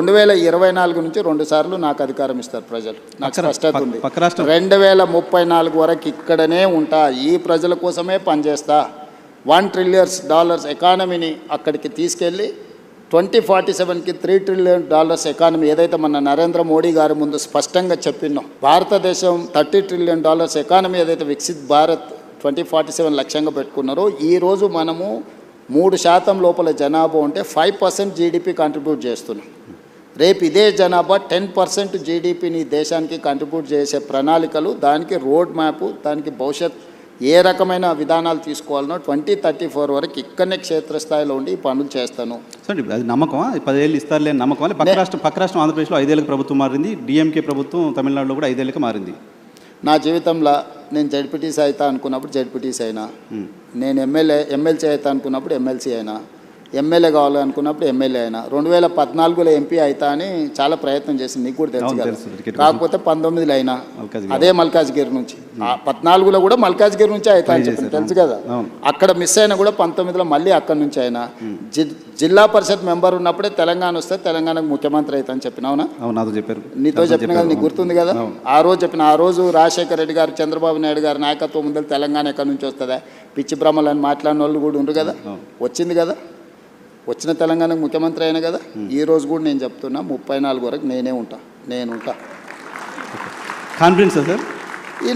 2024 నుంచి 2 సార్లు నాకు అధికారం ఇస్తారు ప్రజలు. నాకు స్పష్టత ఉంది. 2034 వరకు ఇక్కడనే ఉంటా, ఈ ప్రజల కోసమే పనిచేస్తా. $1 ట్రిలియన్ ఎకానమీని అక్కడికి తీసుకెళ్ళి 2047కి $3 ట్రిలియన్ ఎకానమీ ఏదైతే మన నరేంద్ర మోడీ గారి ముందు స్పష్టంగా చెప్పినో, భారతదేశం $30 ట్రిలియన్ ఎకానమీ ఏదైతే వికసిత్ భారత్ 2047 లక్ష్యంగా పెట్టుకున్నారో, ఈరోజు మనము 3% లోపల జనాభా ఉంటే 5% జీడిపి కంట్రిబ్యూట్ చేస్తున్నాం. రేపు ఇదే జనాభా 10% జీడిపిని దేశానికి కంట్రిబ్యూట్ చేసే ప్రణాళికలు, దానికి రోడ్ మ్యాప్, దానికి భవిష్యత్ ఏ రకమైన విధానాలు తీసుకోవాలనో 2034 వరకు ఇక్కడనే క్షేత్రస్థాయిలో ఉండి ఈ పనులు చేస్తాను. సార్ అది నమ్మకమా? 10 ఏళ్ళు ఇస్తారులేని నమ్మకమా? పక్క రాష్ట్రం ఆంధ్రప్రదేశ్లో 5 ఏళ్ళకి ప్రభుత్వం మారింది, డిఎంకే ప్రభుత్వం తమిళనాడులో కూడా 5 ఏళ్ళకి మారింది. నా జీవితంలో నేను జడ్పీటీసీ అవుతా అనుకున్నప్పుడు జడ్పీటీసీ అయినా, నేను ఎమ్మెల్సీ అవుతా అనుకున్నప్పుడు ఎమ్మెల్సీ అయినా, ఎమ్మెల్యే కావాలనుకున్నప్పుడు ఎమ్మెల్యే అయినా, 2014లో ఎంపీ అవుతా అని చాలా ప్రయత్నం చేసింది, నీకు కూడా తెలుసు కదా. కాకపోతే 19లో అయినా అదే మల్కాజ్గిరి నుంచి, 14లో కూడా మల్కాజ్గిరి నుంచి అవుతా అని చెప్పి తెలుసు కదా. అక్కడ మిస్ అయినా కూడా 19లో మళ్ళీ అక్కడి నుంచి అయినా. జిల్లా పరిషత్ మెంబర్ ఉన్నప్పుడే తెలంగాణ వస్తే తెలంగాణకు ముఖ్యమంత్రి అవుతా అని చెప్పినావునా? చెప్పారు, నీతో చెప్పిన కదా, నీకు గుర్తుంది కదా. ఆ రోజు రాజశేఖర రెడ్డి గారు, చంద్రబాబు నాయుడు గారి నాయకత్వం ముందు తెలంగాణ ఎక్కడి నుంచి వస్తుందా, పిచ్చి భ్రమలు అని మాట్లాడిన వాళ్ళు కూడా ఉండరు కదా. వచ్చింది కదా, వచ్చిన తెలంగాణకు ముఖ్యమంత్రి అయినా కదా. ఈ రోజు కూడా నేను చెప్తున్నా, 34 వరకు నేను ఉంటా. కాన్ఫిడెన్స్ సార్,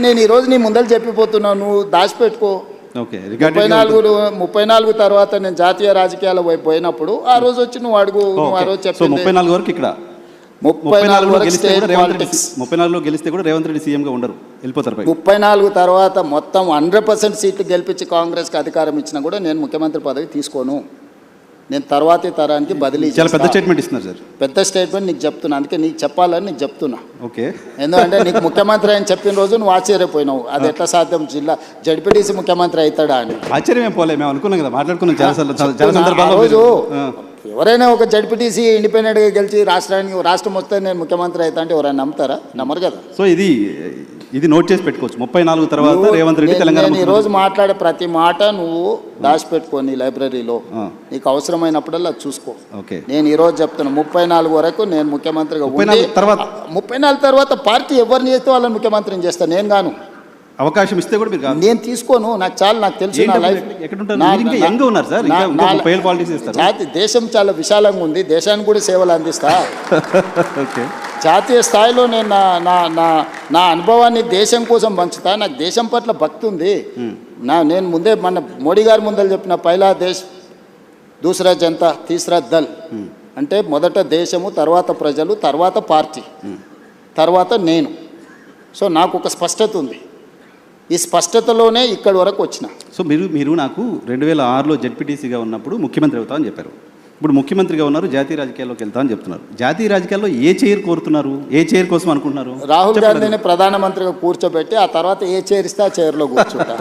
నేను ఈరోజు నీ ముందర చెప్పిపోతున్నా, నువ్వు దాచిపెట్టుకో. 34 తర్వాత నేను జాతీయ రాజకీయాల వైపు పోయినప్పుడు ఆ రోజు వచ్చి నువ్వు అడుగు. నువ్వు ఆ రోజు చెప్పి 34 వరకు ఇక్కడ 34 వరకు స్టేట్ పాలిటిక్స్. 34లో గెలిస్తే కూడా రేవంత్ రెడ్డి సీఎంగా ఉండరు, వెళ్ళిపోతారు. 34 తర్వాత మొత్తం 100% సీట్లు గెలిపించి కాంగ్రెస్కి అధికారం ఇచ్చినా కూడా నేను ముఖ్యమంత్రి పదవి తీసుకోను. నేను తర్వాతి తరానికి బదిలీ. చాలా పెద్ద స్టేట్మెంట్ ఇస్తున్నారు సార్. పెద్ద స్టేట్మెంట్ నీకు చెప్తున్నా, అందుకే నీకు చెప్పాలని నీకు చెప్తున్నా. ఓకే, ఎందుకంటే నీకు ముఖ్యమంత్రి అని చెప్పిన రోజు నువ్వు ఆశ్చర్యపోయినావు, అది ఎట్లా సాధ్యం, జిల్లా జడ్పీటీసీ ముఖ్యమంత్రి అవుతాడా అని. ఆశ్చర్యం పోలే, మేము అనుకున్నాం కదా, మాట్లాడుకున్నాం చాలా సందర్భాల్లో. రోజు ఎవరైనా ఒక జడ్పీటీసీ ఇండిపెండెంట్గా గెలిచి రాష్ట్రం వస్తే నేను ముఖ్యమంత్రి అవుతా అంటే ఎవరైనా నమ్ముతారా? నమ్మరు కదా. సో ఇది నోట్ చేసి పెట్టుకోవచ్చు. 34 తర్వాత రేవంత్ రెడ్డి తెలంగాణ. ఈ రోజు మాట్లాడే ప్రతి మాట నువ్వు దాచిపెట్టుకోని లైబ్రరీలో, నీకు అవసరమైనప్పుడల్లా చూసుకో. నేను ఈ రోజు చెప్తున్నా, 34 వరకు నేను ముఖ్యమంత్రిగా. 34 తర్వాత పార్టీ ఎవరిని చేస్తే వాళ్ళని ముఖ్యమంత్రిని చేస్తాను, నేను గాను. అవకాశం ఇస్తే కూడా మీరు నేను తీసుకోను, నాకు తెలుసు. దేశం చాలా విశాలంగా ఉంది, దేశానికి కూడా సేవలు అందిస్తా. జాతీయ స్థాయిలో నేను నా అనుభవాన్ని దేశం కోసం పంచుతా. నాకు దేశం పట్ల భక్తి ఉంది. నేను ముందే మన మోడీ గారి ముందర చెప్పిన, పైలా దేశ్ దూసరా జనతా తీసరా దల్, అంటే మొదట దేశము, తర్వాత ప్రజలు, తర్వాత పార్టీ, తర్వాత నేను. సో నాకు ఒక స్పష్టత ఉంది, ఈ స్పష్టతలోనే ఇక్కడి వరకు వచ్చిన. సో మీరు నాకు 2006లో జడ్పీటీసీగా ఉన్నప్పుడు ముఖ్యమంత్రి అవుతా అని చెప్పారు. ఇప్పుడు ముఖ్యమంత్రిగా ఉన్నారు, జాతీయ రాజకీయాల్లోకి వెళ్తా అని చెప్తున్నారు. జాతీయ రాజకీయాల్లో ఏ చైర్ కోరుతున్నారు, ఏ చైర్ కోసం అనుకుంటున్నారు? రాహుల్ గాంధీని ప్రధానమంత్రిగా కూర్చోబెట్టి ఆ తర్వాత ఏ చైర్ ఇస్తే ఆ చైర్లో కూర్చుంటా.